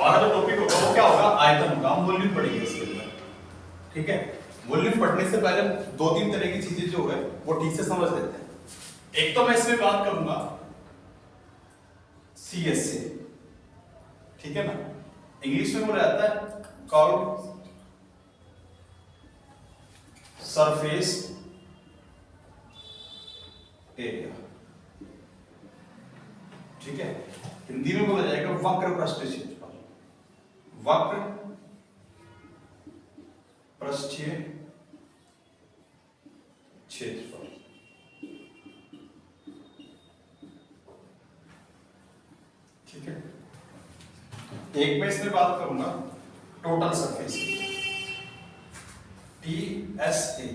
हमारा जो टॉपिक होगा वो क्या होगा, आयतन होगा। हम वॉल्यूम पढ़ेंगे इसके अंदर, ठीक है। वॉल्यूम पढ़ने से पहले दो तीन तरह की चीजें जो है वो ठीक से समझ लेते हैं। एक तो मैं इसमें बात करूंगा सीएस से, ठीक है ना। इंग्लिश में बोला जाता है कर्व सरफेस एरिया, ठीक है। हिंदी में बोला जाएगा वक्र पृष्ठीय क्षेत्रफल, वक्र पृष्ठीय क्षेत्रफल, ठीक है। एक मैं इसमें बात करूंगा टोटल सरफेस TSA,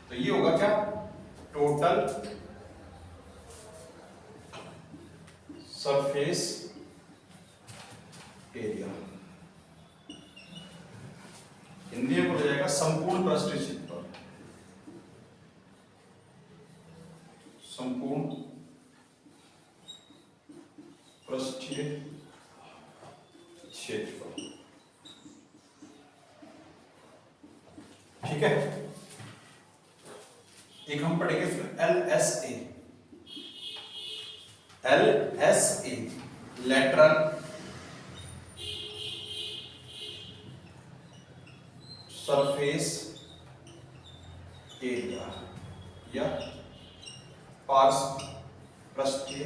तो ये होगा क्या, टोटल सरफेस एरिया। हिंदी में बोला जाएगा संपूर्ण पृष्ठीय क्षेत्रफल, संपूर्ण पृष्ठीय क्षेत्रफल, ठीक है। एक हम पढ़ेंगे इसमें LSA, LSA lateral surface area या पार्श्व पृष्ठीय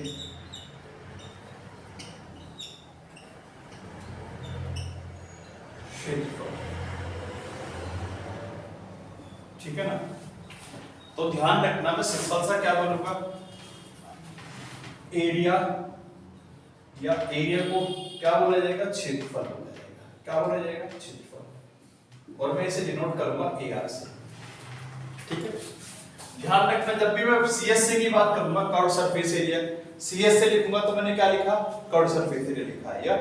क्षेत्रफल, ठीक है ना। तो ध्यान रखना, मैं सिंपल सा क्या बोलूंगा, एरिया या एरिया को क्या बोला जाएगा, क्षेत्रफल बोला जाएगा। क्या बोला जाएगा, क्षेत्रफल। और मैं इसे डिनोट करूंगा AR से, ठीक है। ध्यान रखना, जब भी मैं CSA की बात करूंगा, कर्व सरफेस एरिया, CS से लिखूंगा तो मैंने क्या लिखा, कर्व सरफेस एरिया लिखा है या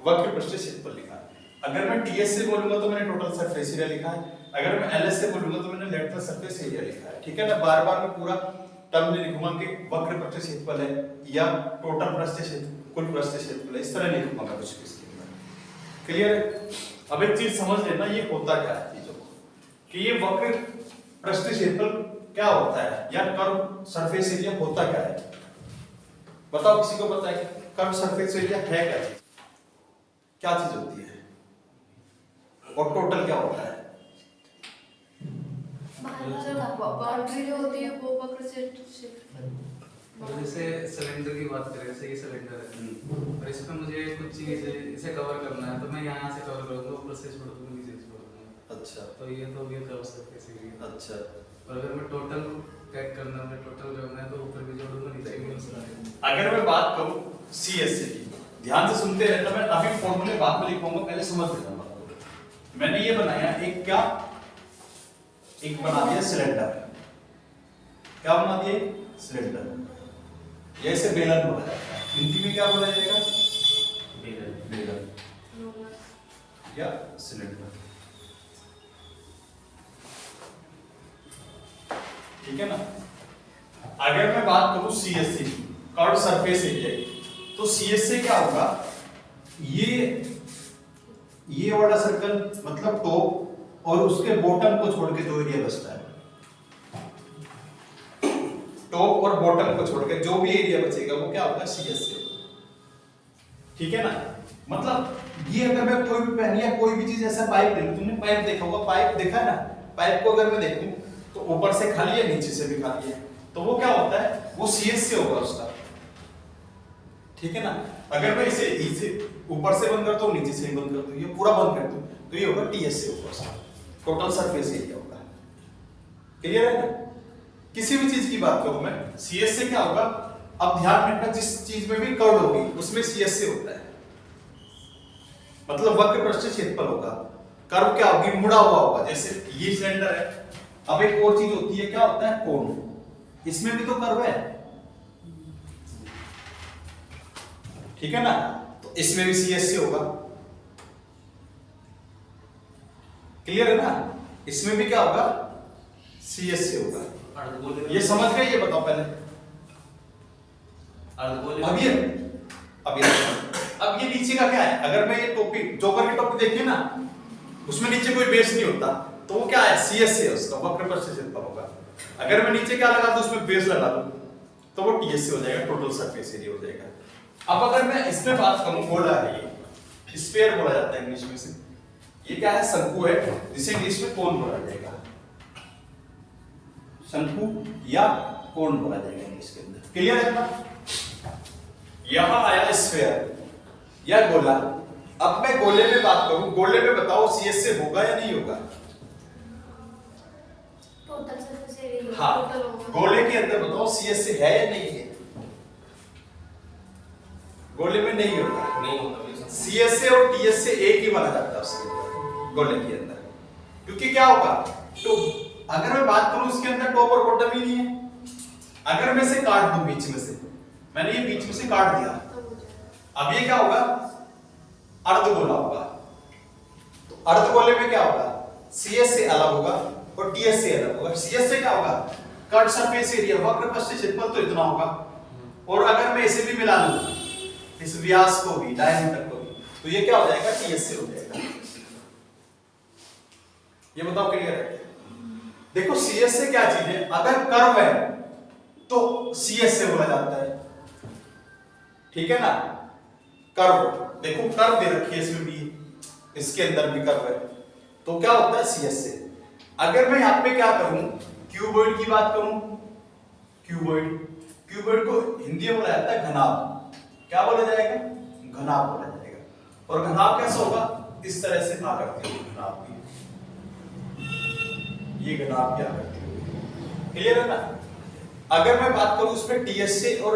वक्र पृष्ठीय क्षेत्रफल लिखा है। अगर मैं TS से बोलूंगा तो मैंने टोटल सरफेस एरिया लिखा है। अगर मैं LS से बोलूंगा तो मैंने लेटरल सरफेस एरिया लिखा है, ठीक है ना। बार बार मैं पूरा टर्म नहीं लिखूंगा कि वक्र पृष्ठीय क्षेत्रफल है या टोटल पृष्ठीय क्षेत्रफल, कुल पृष्ठीय क्षेत्रफल है, इस तरह लिखूंगा मैं कुछ इसके अंदर। क्लियर है। अब एक चीज समझ लेना, ये होता क्या है चीजों को, कि ये वक्र पृष्ठीय क्षेत्रफल क्या होता है या कर्व सरफेस एरिया होता क्या है। बताओ, किसी को पता है कर्व सरफेस एरिया है क्या चीज होती है, और टोटल क्या होता है। बाउंड्री जो होती है वो वक्र क्षेत्रफल। जैसे सिलेंडर की बात करें, जैसे ये सिलेंडर है और इसमें मुझे कुछ चीज इसे कवर करना है, तो मैं यहाँ से कवर करूंगा, ऊपर से छोड़ दूंगा, नीचे से छोड़ दूंगा। अच्छा, तो ये तो ये कर्व सरफेस एरिया। अच्छा, और अगर मैं टोटल कैट करना है, टोटल करना है, तो ऊपर भी जोड़ूंगा, नीचे भी जोड़ूंगा। अगर मैं बात करूं CSA की, ध्यान से सुनते रहना, मैं अभी फॉर्मूले बाद में लिखूंगा, पहले समझ लेना। मैंने ये बनाया एक क्या, एक बना दिया सिलेंडर। क्या बना दिया, सिलेंडर। जैसे बेलन बोला जाता है, हिंदी में क्या बोला जाएगा, बेलन या सिलेंडर, ठीक है ना। अगर मैं बात करूं CSA की, कर्व सरफेस एरिया की, तो CSA क्या होगा, ये वाला सर्कल मतलब टॉप और उसके बॉटम को छोड़ के जो एरिया बचता है, टॉप और बॉटम को छोड़ के जो भी एरिया बचेगा वो क्या होगा, CSA, ठीक है ना। मतलब ये अगर मैं कोई भी पेन या कोई भी चीज ऐसा पाइप ले लूं, तुमने पाइप देखा होगा, पाइप देखा है ना, पाइप को अगर मैं देखूं तो ऊपर से खाली है, नीचे से भी खाली है, तो वो क्या होता है, वो CSA होगा उसका, ठीक है ना। अगर मैं इसे ऊपर से बंद करता हूं, नीचे से बंद करता हूं, ये पूरा बंद कर दूं, तो ये होगा TSA होगा उसका, टोटल सरफेस एरिया होगा। क्लियर है ना। किसी भी चीज की बात करूं मैं, CSA क्या होगा, अब ध्यान रखना, जिस चीज में भी कर्व होगी उसमें CSA होता है, मतलब वक्र पृष्ठीय क्षेत्रफल होगा। कर्व क्या होगी, मुड़ा हुआ होगा, जैसे ये सिलेंडर है। अब एक और चीज होती है, क्या होता है, कोण। इसमें भी तो कर्व है, ठीक है ना, तो इसमें भी CSA होगा। क्लियर है ना, इसमें भी क्या होगा, CSA होगा। ये समझ गए, ये बताओ पहले। अब ये अब ये नीचे का क्या है, अगर मैं ये टोपी जोकर की टोपी देखिए ना, उसमें नीचे कोई बेस नहीं होता, तो वो क्या है, सीएस है उसका, वक्र प्रस्थ क्षेत्रफल होगा। अगर मैं नीचे क्या लगा दूं, उसमें बेस लगा दूं, तो वो टीएस हो जाएगा, टोटल सरफेस एरिया हो जाएगा। अब अगर मैं इसमें बात करूं, गोला है ये, स्फीयर बोला जाता है इंग्लिश में से, ये क्या है, शंकु है, जिसे इंग्लिश में कोन बोला जाएगा, शंकु या कोन बोला जाएगा इंग्लिश के अंदर। क्लियर है ना? यहां आया स्फीयर या गोला। अब मैं गोले में बात करूं, गोले में बताओ सीएस से होगा या नहीं होगा? टोटल सरफेस एरिया हाँ, टोटल होगा। गोले के अंदर बताओ सीएस से है या नहीं है? गोले में नहीं होगा, नहीं होता सीएस से और टीएस से एक ही माना जाता है उसके अंदर, गोले के अंदर। क्योंकि क्या होगा, तो अगर मैं बात करूं उसके अंदर टॉप और बॉटम ही नहीं है। अगर मैं इसे काट दूं बीच में से, मैंने ये बीच में से काट दिया, अब ये क्या होगा, अर्धगोला होगा। तो अर्धगोले में क्या होगा, सीएस से अलग होगा और टीएस से अलग होगा। सीएस से क्या होगा, कट सरफेस एरिया, वक्र प्रस्थ क्षेत्रफल तो इतना होगा, और अगर मैं इसे भी मिला लूं, इस व्यास को भी, डायमीटर को भी, तो ये क्या हो जाएगा, टीएस से हो जाएगा। ये बताओ क्लियर है? देखो सीएस से क्या चीज है, अगर कर्व है तो सीएस से बोला जाता है, ठीक है ना? कर्व, देखो कर्व दे रखी है इसमें भी, इसके अंदर भी कर्व है, तो क्या होता है, सीएस से। अगर मैं यहां पे क्या करूं, क्यूबॉइड की बात करूं, क्यूबॉइड, क्यूबॉइड को हिंदी में बोला जाता है घनाभ। क्या बोला जाएगा, घनाभ बोला जाएगा। और घनाभ कैसा होगा, इस तरह से आकृति होगी घनाभ की, ये घनाभ की आकृति होगी। क्लियर है ना? अगर मैं बात करूं इसमें टीएस से, और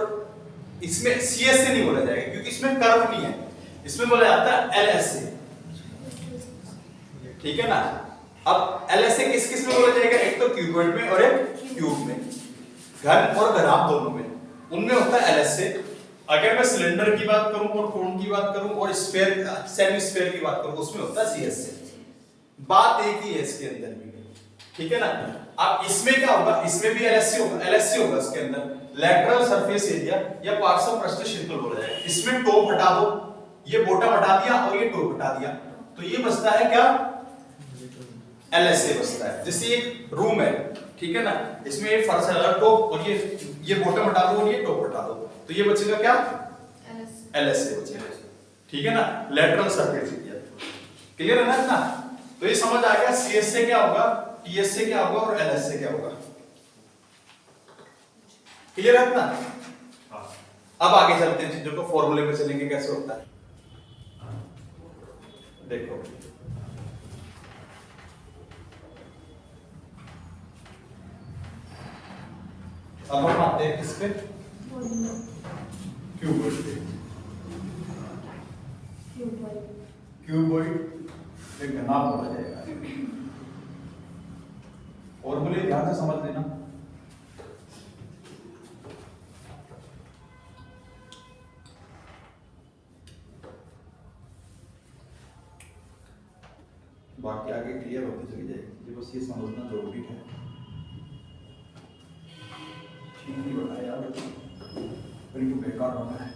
इसमें सीएस से नहीं बोला जाएगा, क्योंकि इसमें कर्व नहीं है, इसमें बोला जाता है एलएस से, ठीक है ना? अब एलएस से किस किस में बोला जाएगा, एक तो क्यूबॉइड में और एक क्यूब में, घन और घनाभ दोनों में, उनमें होता है एलएस से। अगर मैं सिलेंडर की बात करूं और कोन की बात करूं और स्फीयर, सेमी स्फीयर की बात करूं, उसमें होता है सीएस से। बात एक ही है इसके अंदर भी, ठीक है ना? अब इसमें क्या होगा, इसमें भी एलएससी होगा, एलएससी होगा इसके अंदर, लैटरल सरफेस एरिया या पार्श्व पृष्ठ क्षेत्रफल बोला जाएगा। इसमें टॉप हटा दो, ये बॉटम हटा दिया और ये टॉप हटा दिया, तो ये बचता है क्या, एलएसए बचता है। जैसे एक रूम है, ठीक है ना, इसमें ये फर्श है, टॉप, और ये बॉटम हटा दो और ये टॉप हटा दो, तो ये बचेगा क्या, एलएसए बचेगा, ठीक है ना, लैटरल सरफेस एरिया। क्लियर है ना इतना? तो ये समझ आ गया सीएस से क्या होगा, टीएस से क्या होगा और एलएस से क्या होगा। क्लियर है इतना? अब आगे चलते हैं चीजों को, फॉर्मूले में चलेंगे कैसे होता है। देखो अब हम आते हैं किस पे, क्यूबॉइड पे। क्यूबॉइड एक घनाभ बोला जाएगा। फॉर्मूले ध्यान से समझ लेना। बाकी आगे क्लियर होती चली जाएगी, बस ये समझना जरूरी है। ठीक नहीं बताया यार, बिल्कुल बेकार होना है।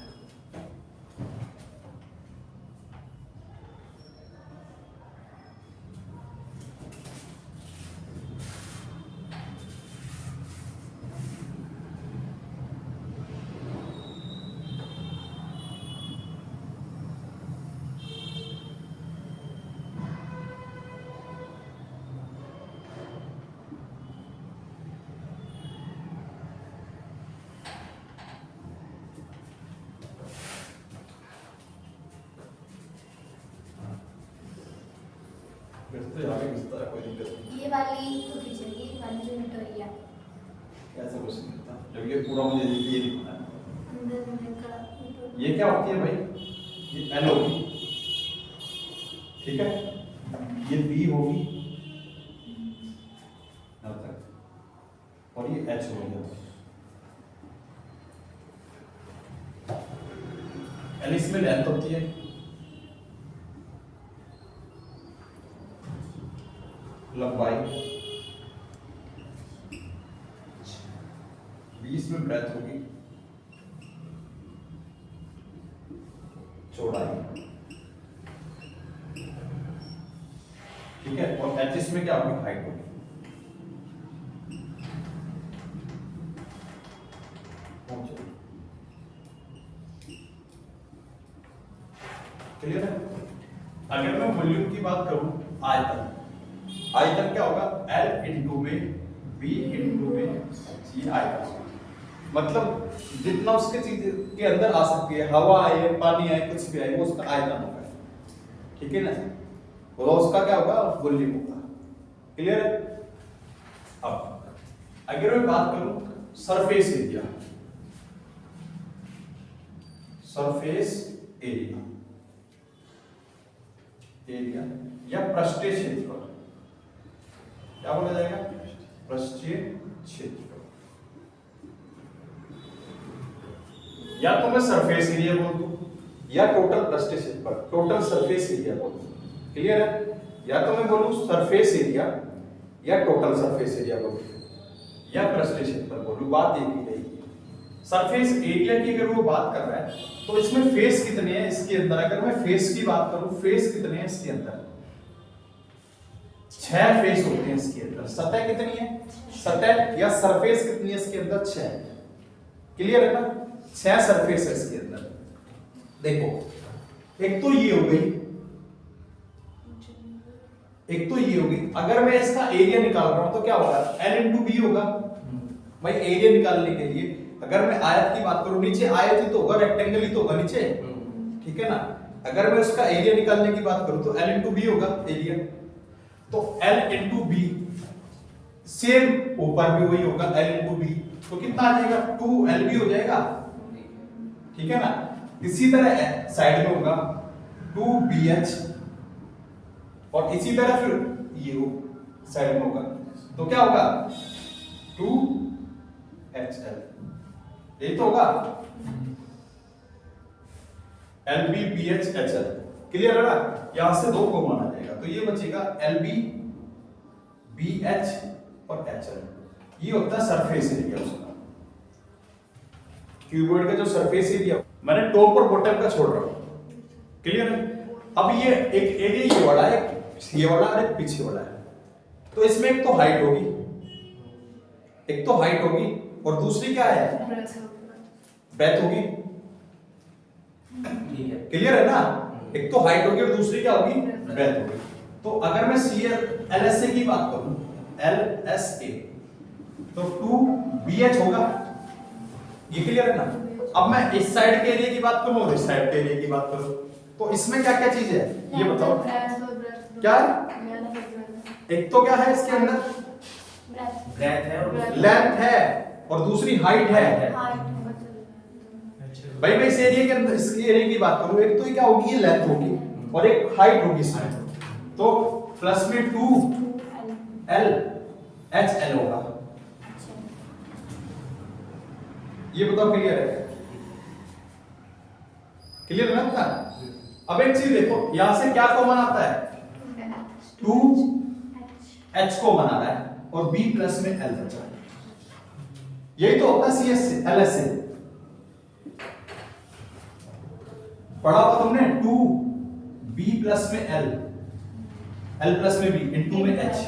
तो यहाँ पे घिसता है, कोई दिक्कत नहीं। ये वाली तो खींचेगी, ये वाली जो मिटोरिया ऐसा कुछ नहीं होता, जब ये पूरा मुझे ये दिखना है। अंदर में का ये क्या होती है भाई, ये एल होगी, ठीक है, ये बी होगी यहाँ तक, और ये एच होगी। एल इसमें लेंथ होती है, लंबाई, बीच में ब्रेथ होगी, चौड़ाई, ठीक है, और एच इसमें क्या होगी, हाइट होगी। क्लियर है? अगर मैं वॉल्यूम की बात करूं, आयतन, आयतन क्या होगा, L इंटू में B इंटू में ये आयतन, मतलब जितना उसके चीज के अंदर आ सकती है, हवा आए, पानी आए, कुछ भी आए, वो उसका आयतन होगा, ठीक है ना, वो उसका क्या होगा, वॉल्यूम होगा। क्लियर है? अब अगर मैं बात करूं surface area, surface area, area या पृष्ठीय क्षेत्रफल, क्या बोला जाएगा, पृष्ठीय क्षेत्रफल, या तो मैं सरफेस एरिया बोल दूं या टोटल पृष्ठीय क्षेत्रफल, टोटल सरफेस एरिया बोल दूं। क्लियर है? या तो मैं बोलूं सरफेस एरिया या टोटल सरफेस एरिया बोलूं या पृष्ठीय क्षेत्रफल बोलूं, बात एक ही रहेगी। सरफेस एरिया की अगर वो बात कर रहा है तो इसमें फेस कितने हैं इसके अंदर, अगर मैं फेस की बात करूं, फेस कितने हैं इसके अंदर, 6 फेस होते हैं इसके अंदर। सतह कितनी है, सतह या सरफेस कितनी है इसके अंदर, 6। क्लियर है ना, 6 सरफेस है इसके अंदर। देखो एक तो ये हो गई, एक तो ये होगी। अगर मैं इसका एरिया निकाल रहा हूं तो क्या होगा, L इंटू बी होगा। भाई एरिया निकालने के लिए अगर मैं आयत की बात करूं, नीचे आयत ही तो होगा, रेक्टेंगल ही तो होगा नीचे, ठीक है ना। अगर मैं उसका एरिया निकालने की बात करूं तो L इंटू बी होगा एरिया, तो L इंटू बी, सेम ऊपर भी वही होगा L इंटू बी, तो कितना आ जाएगा, 2L भी हो जाएगा, ठीक है ना। इसी तरह साइड में होगा 2BH, और इसी तरह फिर ये साइड में होगा, तो क्या होगा 2HL, यही तो होगा LBBHHL। क्लियर है ना, यहां से 2 को माना जाएगा, तो ये बचेगा LBBH और HL। ये होता है सरफेस एरिया उसका, क्यूबॉइड का जो सरफेस एरिया, मैंने टॉप और बॉटम का छोड़ रहा हूं। क्लियर है? अब ये एक एरिया ये वाला है, ये वाला और एक पीछे वाला है, तो इसमें एक तो हाइट होगी, एक तो हाइट होगी और दूसरी क्या है, ब्रेथ होगी। ठीक है, क्लियर है ना, एक तो हाइट होगी और दूसरी क्या होगी, ब्रेथ होगी। तो अगर मैं LSA की बात करूं, LSA, तो 2BH होगा, ये क्लियर है ना। अब मैं इस साइड के एरिया की बात करूं और इस साइड के एरिया की बात करूं, तो इसमें क्या क्या चीज है ये बताओ, क्या है, एक तो क्या है इसके अंदर, ब्रेथ है और लेंथ है और दूसरी हाइट है। भाई मैं इस एरिया के अंदर, इस एरिया की बात करूं, एक तो क्या होगी, ये लेंथ होगी और एक हाइट होगी इसमें, तो प्लस में 2L HL होगा। ये बताओ क्लियर है, क्लियर है ना। अब एक चीज देखो, यहां से क्या कॉमन आता है, 2H को बना रहा है और B प्लस में L बचा है, यही तो होता है LSA। पढ़ा हुआ तुमने, 2B प्लस में L, L प्लस में B इंटू में H।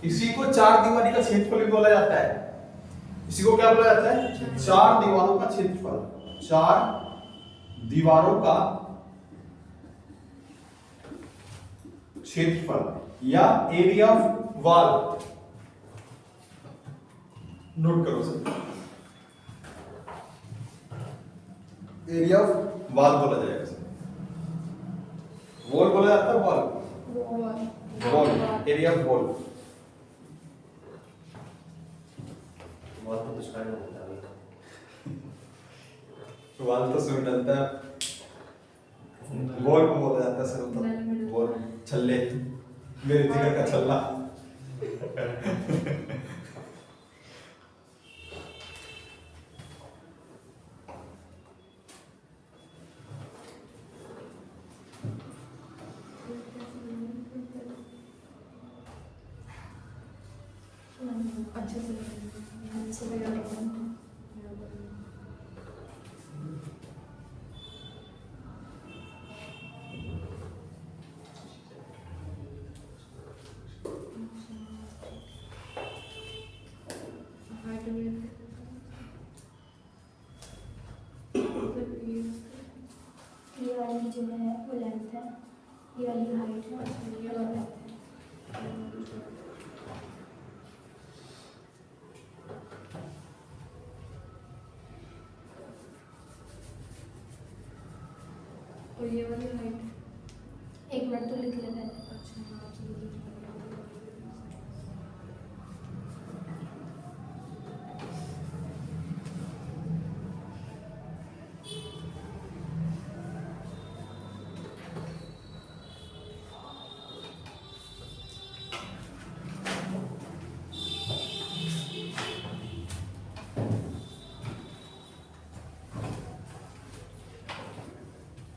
इसी को 4 दीवारी का क्षेत्रफल भी बोला जाता है। इसी को क्या बोला जाता है, 4 दीवारों का क्षेत्रफल, 4 दीवारों का क्षेत्रफल या एरिया ऑफ वॉल। नोट करो सर, एरिया ऑफ वॉल बोला जाएगा सर, वॉल बोला जाता है, wall, area of wall. Wall तो कुछ करना होता है, वॉल तो सुन डलता है, वॉल को बोला जाता है सर, मतलब वॉल, छल्ले, मेरे जिगर का छल्ला। अच्छे से लगा। जो है वो लेंथ है, ये वाली हाइट है, ये वाला लेंथ है। और ये वाली हाइट। एक मिनट तो लिख लेते हैं। अच्छा हाँ चलिए।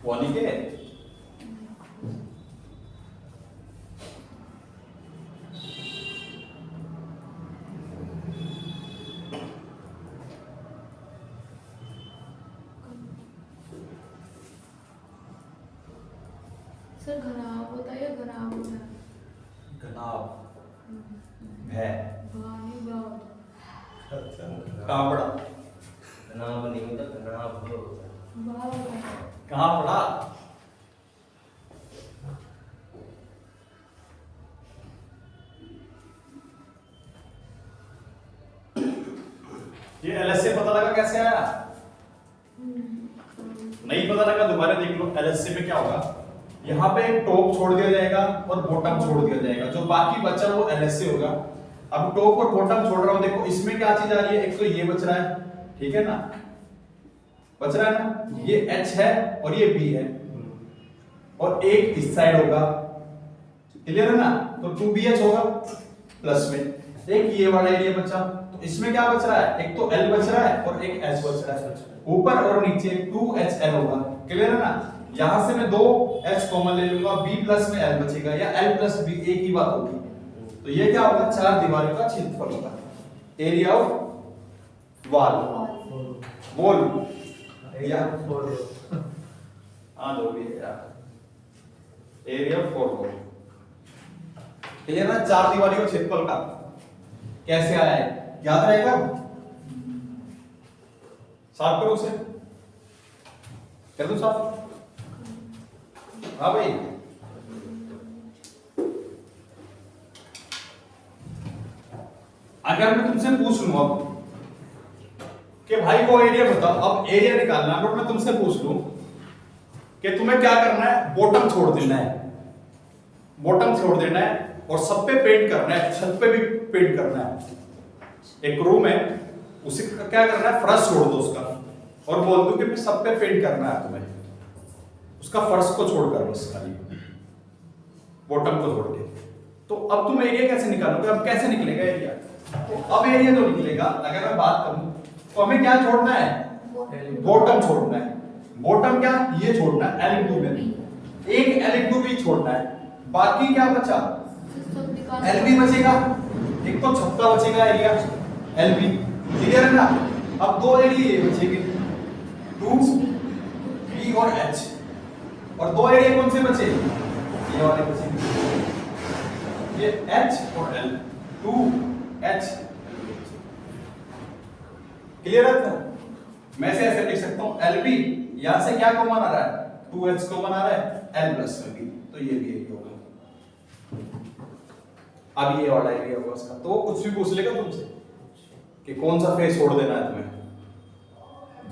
वाली के सर घनाभ होता है या घनाभ होता है? घनाभ है भानी बा होता अच्छा कहाँ पड़ा घनाभ नहीं होता, घनाभ होता है। बा होता है। कहाँ पड़ा ये एलएसए पता लगा कैसे आया नहीं पता लगा दोबारा देख लो एलएसए में क्या होगा यहाँ पे टॉप छोड़ दिया जाएगा और बॉटम छोड़ दिया जाएगा जो बाकी बचा वो एलएसए होगा अब टॉप और बॉटम छोड़ रहा हूं देखो इसमें क्या चीज आ रही है एक तो ये बच रहा है ठीक है ना बच रहा है ना ये H है और ये B है और एक इस साइड होगा क्लियर है ना तो 2BH होगा प्लस में एक ये वाला एरिया बचा तो इसमें क्या बच रहा है एक तो L बच रहा है और एक H बच रहा है ऊपर और नीचे 2HL होगा क्लियर है ना यहां से मैं दो H कॉमन ले लूंगा B प्लस में L बचेगा या L प्लस B एक ही बात होगी तो ये क्या होगा चार दीवारों का क्षेत्रफल होगा एरिया ऑफ वॉल वॉल या हाँ दो भी area of four wall clear ना चार दीवारों का क्षेत्रफल का कैसे आया है याद रहेगा साफ करो उसे कर दो साफ हाँ भाई अगर मैं तुमसे पूछ लूं अब कि भाई वो एरिया बताओ अब एरिया निकालना अगर मैं तुमसे पूछ लूं कि तुम्हें क्या करना है बॉटम छोड़ देना है बॉटम छोड़ देना है और सब पे पेंट करना है छत पे भी पेंट करना है एक रूम है उसे क्या करना है फर्श छोड़ दो उसका और बोल दो कि सब पे पेंट करना है तुम्हें उसका फर्श को छोड़कर बस खाली बॉटम को छोड़ के तो अब तुम एरिया कैसे निकालोगे अब कैसे निकलेगा एरिया तो अब एरिया जो निकलेगा अगर मैं बात करूं तो हमें क्या छोड़ना है बॉटम छोड़ना है बॉटम क्या ये छोड़ना है L इंटू में एक L इंटू B छोड़ना है बाकी क्या बचा LB बचेगा एक तो छत का बचेगा एरिया LB क्लियर है ना अब दो एरिया ये बचेंगे 2B और H और दो एरिया कौन से बचे ये वाले बचेंगे ये H और L 2H क्लियर है मैं से ऐसे लिख सकता हूं LB यहां से क्या कॉमन आ रहा है 2H कॉमन आ रहा है L प्लस में भी तो ये भी एरिया होगा अब ये वाला एरिया होगा उसका तो कुछ भी पूछ लेगा तुमसे कि कौन सा फेस छोड़ देना है तुम्हें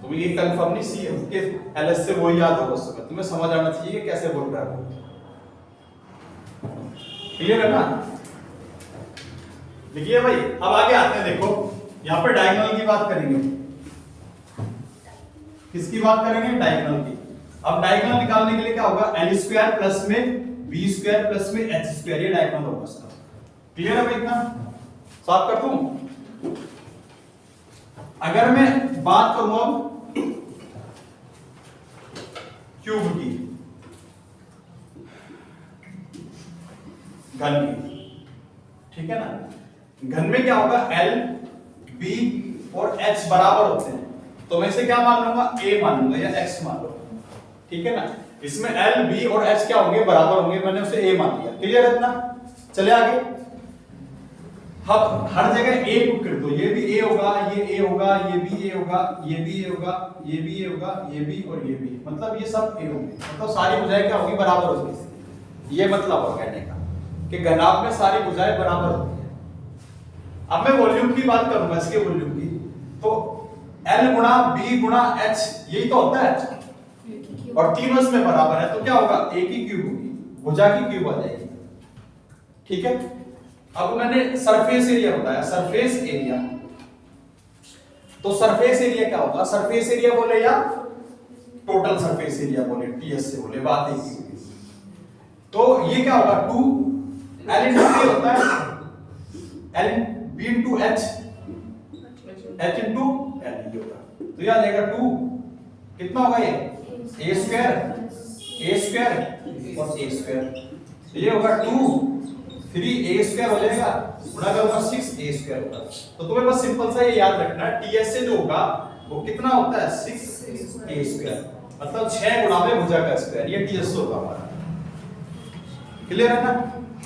तुम्हें ये कंफर्म नहीं सी के एलएस से वो याद होगा उस समय तुम्हें समझ आना चाहिए कि कैसे बोल रहा है क्लियर है ना देखिए भाई अब आगे आते हैं देखो यहां पर डायगोनल की बात करेंगे किसकी बात करेंगे डायगोनल की अब डायगोनल निकालने के लिए क्या होगा l स्क्वायर प्लस में b स्क्वायर प्लस में h स्क्वायर ये डायगोनल होगा इसका क्लियर है भाई इतना साफ कर दूं अगर मैं बात करूं अब क्यूब की घन की ठीक है ना घन में क्या होगा L B और H बराबर होते हैं तो मैं इसे क्या मान लूंगा A मान लूंगा या X मान लूंगा ठीक है ना इसमें L B और H क्या होंगे बराबर होंगे मैंने उसे A मान लिया क्लियर है इतना चले आगे अब हर जगह ए पुट कर दो, ये भी ए होगा, ये ए होगा, ये भी ए होगा, ये भी ए होगा, ये भी ए होगा, ये भी और ये भी, मतलब ये सब ए होंगे, मतलब सारी भुजाएं क्या होगी, बराबर होगी। ये मतलब हो कहने का कि घनाभ में सारी भुजाएं बराबर होती है। अब मैं वॉल्यूम की बात करूंगा, इसके वॉल्यूम की, तो L गुणा B गुणा H यही तो होता है, और तीनों इसमें बराबर है, तो क्या होगा, A की क्यूब होगी, भुजा की क्यूब आ जाएगी। ठीक है, अब मैंने सरफेस एरिया बताया, सरफेस एरिया, तो सरफेस एरिया क्या होगा, सरफेस एरिया बोले या टोटल सरफेस एरिया बोले, टीएस से बोले, बात एक ही होगी। तो ये क्या होगा, 2 L into A होता है, L B into H, H into L ये होगा, तो ये आ जाएगा 2, कितना होगा ये, A स्क्वायर और A स्क्वायर, तो ये होगा 2 3A स्क्वायर हो जाएगा, गुणा करूंगा 6A स्क्वायर होगा। तो तुम्हें बस सिंपल सा ये याद रखना है, टीएस से जो होगा वो कितना होता है, 6A स्क्वायर, मतलब 6 गुणा में भुजा का स्क्वायर, ये टीएस होगा हमारा। क्लियर है ना।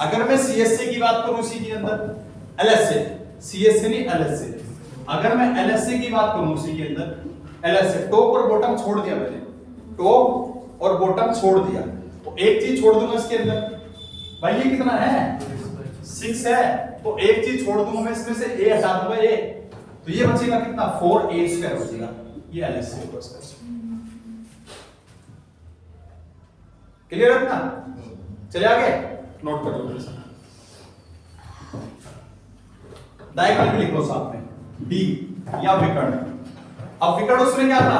अगर मैं सीएससी की बात करूं इसी के अंदर, एलएसए, सीएससी नहीं एलएसए, अगर मैं एलएसए की बात करूं उसी के अंदर, एलएसए टॉप और बॉटम छोड़ दिया मैंने, टॉप और बॉटम छोड़ दिया, तो एक चीज छोड़ दूंगा इसके अंदर, भाई ये कितना है, 6 है, तो एक चीज छोड़ दूंगा मैं इसमें से, a हटा दूंगा ये, तो ये बचेगा कितना, 4A स्क्वायर बचेगा, ये एलएसए होगा इसका। क्लियर है ना। चले आगे, नोट कर लो डायगोनल भी लिख लो साथ में, D या विकर्ण। अब विकर्ण उसमें क्या था,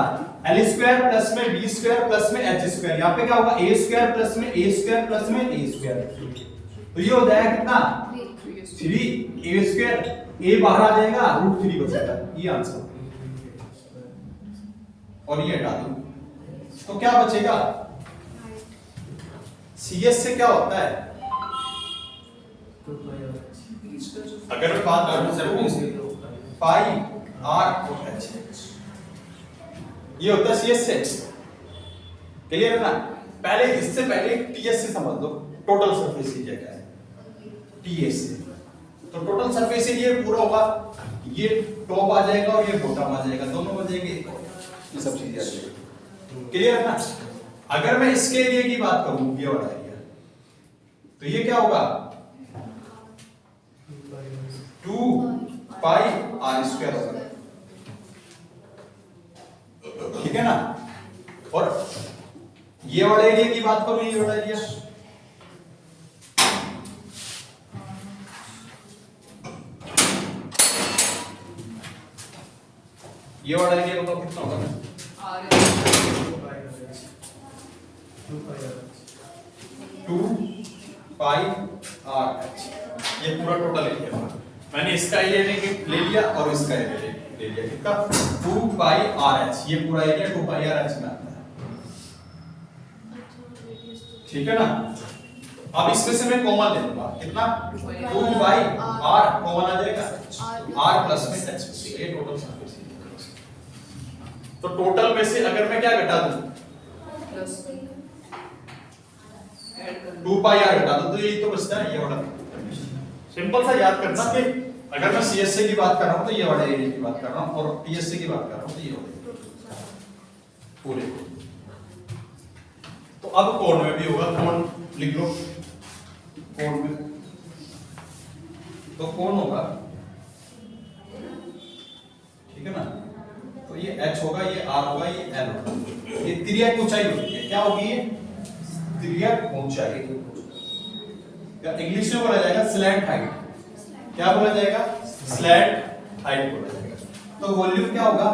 L स्क्वायर प्लस में B स्क्वायर प्लस में H स्क्वायर, यहाँ पे क्या होगा, A स्क्वायर प्लस में A स्क्वायर प्लस में A स्क्वायर, तो ये हो जाएगा कितना, 3A स्क्वायर, A बाहर आ जाएगा, √3 बचेगा, ये आंसर। और ये हटा दो, तो क्या बचेगा, CS से क्या होता है, अगर मैं बात करूं पाई R और H, ये होता है CS से। क्लियर है ना। पहले इससे पहले TS से समझ लो, टोटल सरफेस एरिया क्या है, TS से, तो टोटल सरफेस एरिया पूरा होगा, ये टॉप आ जाएगा और ये बॉटम आ जाएगा, दोनों बचेंगे, ये सब चीजें आ जाएगी। क्लियर है ना। अगर मैं इसके एरिया की बात करूं, ये वाला एरिया, तो ये क्या होगा, 2 पाई R स्क्वायर होगा, ठीक है ना। और ये वाला एरिया की बात करूं, ये वाला एरिया, ये वाला एरिया बताओ कितना होगा, 2 पाई RH, ये पूरा टोटल एरिया है। मैंने इसका एरिया ले लिया और इसका एरिया ले लिया, कितना, 2 पाई RH, ये पूरा एरिया 2 पाई RH में आता है, ठीक है ना। अब इसमें से मैं कॉमन ले लूंगा, कितना, 2 पाई R कॉमन आ जाएगा, R प्लस में H, ये टोटल सरफेस एरिया। तो टोटल में से अगर मैं क्या घटा दूं, 2 पाई R घटा दूं, तो यही तो बचता है, ये वाला। सिंपल सा याद करना कि अगर मैं सीएससी की बात कर रहा हूं तो ये वाले एरिया की बात कर रहा हूं, और टीएससी की बात कर रहा हूं तो ये वाले पूरे। तो अब कोण में भी होगा, कोण लिख लो, कोण में तो कोण होगा, ठीक है ना। तो ये H होगा, ये R होगा, ये L होगा, ये तिर्यक ऊंचाई होती है, क्या होगी ये, तिर्यक ऊंचाई, इंग्लिश में बोला जाएगा स्लैंट हाइट, क्या बोला जाएगा, स्लैंट हाइट बोला जाएगा। तो वॉल्यूम क्या होगा,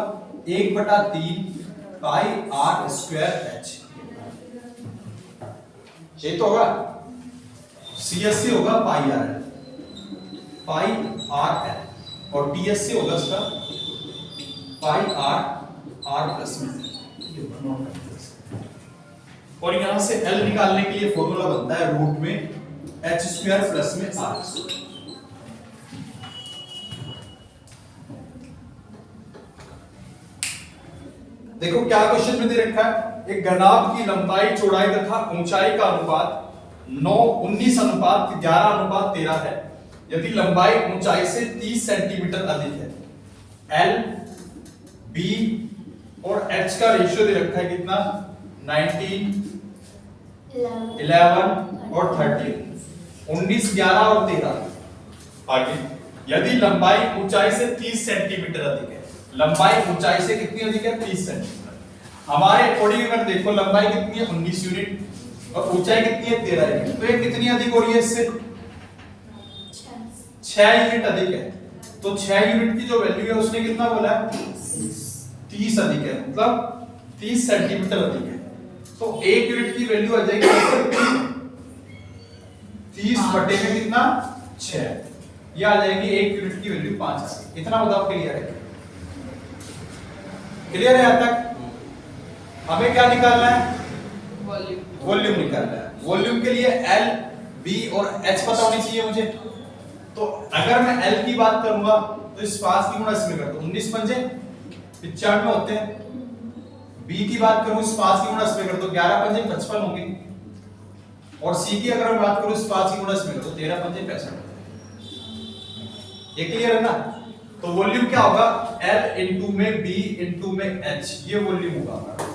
1/3 पाई R स्क्वायर H, ये तो होगा। CSC होगा पाई R L, और TSC होगा इसका पाई R प्लस में, और यहां से L निकालने के लिए फॉर्मूला बनता है रूट में H स्क्वायर प्लस में R स्क्वायर। देखो क्या क्वेश्चन में दे रखा है, एक घनाभ की लंबाई, चौड़ाई तथा ऊंचाई का अनुपात 9:19:11:13 है, यदि लंबाई ऊंचाई से 30 सेंटीमीटर अधिक है, L, B और H का रेशियो दे रखा है कितना 19, 11 और 13, 19, 11 और 13। आगे यदि लंबाई ऊंचाई से 30 सेंटीमीटर अधिक है, लंबाई ऊंचाई से कितनी अधिक है 30 सेंटीमीटर। हमारे अकॉर्डिंग अगर देखो लंबाई कितनी है 19 यूनिट और ऊंचाई कितनी है 13 यूनिट, तो ये कितनी अधिक हो रही है इससे 6 यूनिट अधिक है। तो 6 यूनिट की जो वैल्यू है उसने कितना बोला है 30 अधिक है, मतलब 30 सेंटीमीटर अधिक है। तो 1 यूनिट की वैल्यू आ जाएगी 30 बटे में कितना 6, ये आ जाएगी 1 यूनिट की वैल्यू 5 आ गई। इतना बताओ क्लियर है? क्लियर है यहां तक? हमें क्या निकालना है? वॉल्यूम निकालना है। वॉल्यूम के लिए L, B और H पता होनी चाहिए मुझे। तो अगर मैं L की बात करूंगा तो इस 5 की गुणा इसमें कर दो, 19 पंजे 95 होते हैं। B की बात करूं इस 5 की गुणा इसमें कर दो, 11 पंजे 55 होंगे। और C की अगर मैं बात करूं इस 5 की गुणा इसमें कर दो, 13 पंजे 65। ये क्लियर है ना? तो वॉल्यूम क्या होगा L इनटू में B इनटू में H, ये वॉल्यूम होगा हमारा।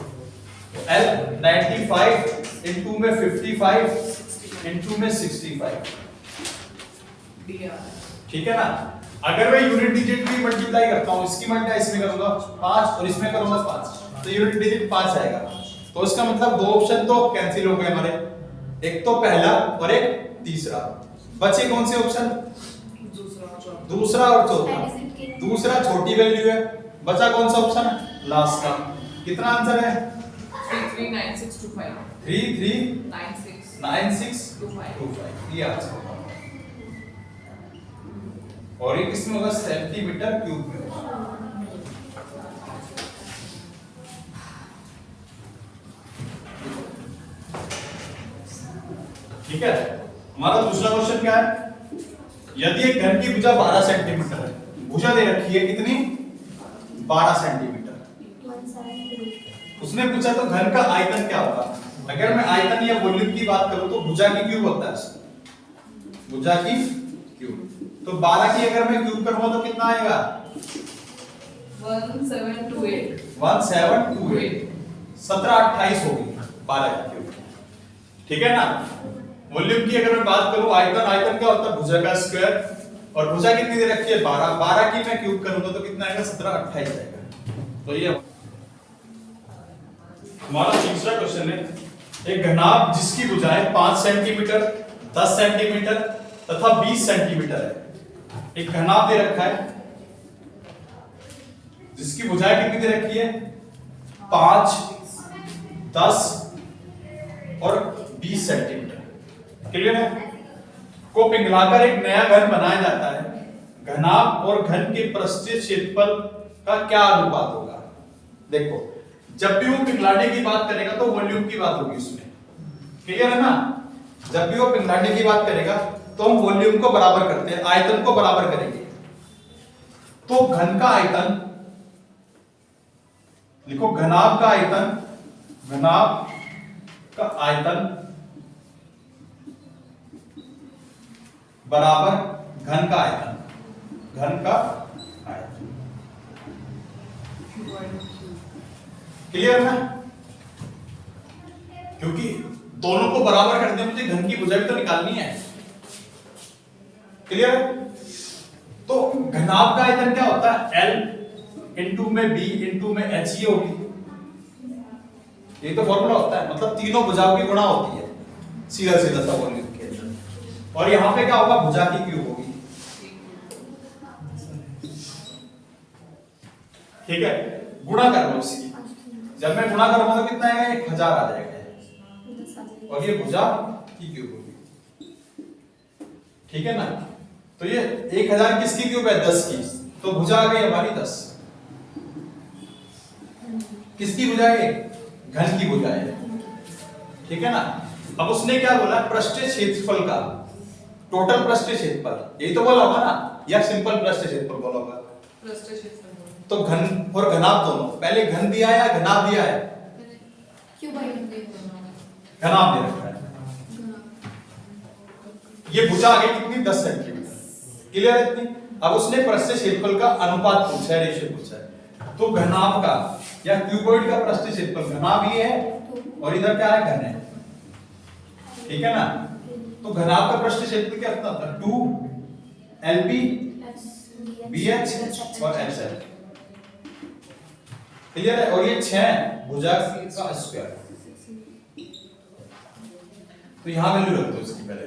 तो L 95 इनटू में 55 इनटू में 65, ठीक है ना? अगर मैं यूनिट डिजिट की मल्टीप्लाई करता हूं, इसकी मल्टीप्लाई इसमें करूंगा 5 और इसमें करूंगा 5, तो यूनिट डिजिट 5 आएगा। तो इसका मतलब दो ऑप्शन तो कैंसिल हो गए हमारे, एक तो पहला और एक तीसरा। बचे कौन से ऑप्शन? दूसरा और चौथा। दूसरा छोटी वैल्यू है, बचा कौन सा ऑप्शन? लास्ट का। कितना आंसर है? 339625 339625, ये आंसर होगा। और ये किसमें होगा? सेंटीमीटर क्यूब में होगा। ठीक है, हमारा दूसरा क्वेश्चन क्या है? यदि एक घन की भुजा 12 सेंटीमीटर है, भुजा दे रखी है कितनी 12 सेंटीमीटर, उसने पूछा तो घन का आयतन क्या होगा। अगर मैं आयतन या वॉल्यूम की बात करूं तो भुजा की क्यूब होता है, भुजा की क्यूब। तो 12 की अगर मैं क्यूब करूंगा तो कितना आएगा 1728 1728, 1728 होगी 12 की क्यूब, ठीक है ना। वॉल्यूम की अगर मैं बात करूं आयतन, आयतन क्या होता है भुजा का स्क्वायर, और भुजा कितनी दे रखी है 12, 12 की मैं क्यूब करूंगा तो कितना आएगा 1728 आएगा। तो ये हमारा तीसरा क्वेश्चन है, एक घनाभ जिसकी भुजाएं 5 सेंटीमीटर, 10 सेंटीमीटर तथा 20 सेंटीमीटर है। एक घनाभ दे रखा है जिसकी भुजाएं कितनी दे रखी है 5, 10 और 20 सेंटीमीटर, क्लियर है। को पिघलाकर एक नया घन बनाया जाता है। घनाभ और घन के पृष्ठीय क्षेत्रफल का क्या अनुपात होगा? देखो जब भी वो पिघलाने की बात करेगा तो वॉल्यूम की बात होगी उसमें, क्लियर है ना। जब भी वो पिघलाने की बात करेगा तो हम वॉल्यूम को बराबर करते हैं, आयतन को बराबर करेंगे। तो घन का आयतन लिखो, घनाभ का आयतन, घनाभ का आयतन बराबर घन का आयतन, घन का आयतन, क्लियर है ना। क्योंकि दोनों को बराबर करते हैं, मुझे घन की भुजा भी तो निकालनी है, क्लियर है। तो घनाभ का आयतन क्या होता है L इनटू में B इनटू में H, ये होगी, ये तो फॉर्मूला होता है, मतलब तीनों भुजाओं की गुणा होती है, सीधा सीधा सा वॉल्यूम के। और यहां पे क्या होगा भुजा की क्यूब होगी, ठीक है। गुणा कर लो इसकी, जब मैं गुणा करूंगा तो कितना आएगा 1000 आ जाएगा, और ये भुजा की क्यूब होगी, ठीक है ना। तो ये 1000 किसकी क्यूब है 10 की, तो भुजा आ गई हमारी 10। किसकी भुजा है? घन की भुजा है, ठीक है ना। अब उसने क्या बोला पृष्ठीय क्षेत्रफल का, टोटल पृष्ठीय क्षेत्रफल, यही तो बोला होगा ना, या सिंपल पृष्ठीय क्षेत्रफल बोला होगा। पृष्ठीय क्षेत्रफल तो घन और घनाभ दोनों, पहले घन दिया है या घनाभ दिया है? घनाभ दे रखा है। ये भुजा आ गई कितनी 10 सेंटीमीटर, क्लियर है इतनी? अब उसने पृष्ठीय क्षेत्रफल का अनुपात पूछा है, रेशियो पूछा है। तो घनाभ का या क्यूबॉइड का पृष्ठीय क्षेत्रफल घनाभ ये है और इधर क्या है, घन है, ठीक है ना? तो घनाभ का पृष्ठीय क्षेत्रफल क्या होता है? 2 LB BH और HL। क्लियर है? और ये 6 भुजा का स्क्वायर। तो यहां वैल्यू रख दो इसकी पहले।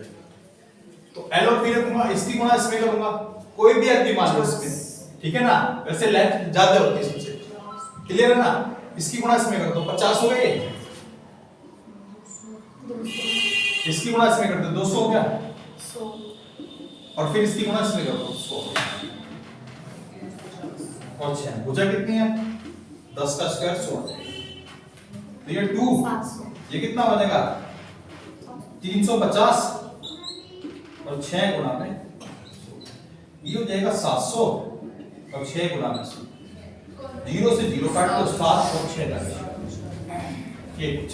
तो L और P रखूंगा, इसकी गुणा इसमें करूंगा, कोई भी आदमी मान लो इसमें, ठीक है ना? वैसे लेंथ ज्यादा होती है इससे, क्लियर है ना? इसकी गुणा इसमें कर दो, 50 हो गए। इसकी गुणा इसमें कर दो, 200 हो गया। 100 और फिर इसकी गुणा इसमें कर दो, 100। और 6 भुजा कितनी है? 10 का स्क्वायर 100। तो ये 2 ये कितना बनेगा? 350 और 6 गुणा में ये हो जाएगा 700 और 6 गुणा में 100। 0 से 0 काट दो, 7 और 6 लगे। ये कुछ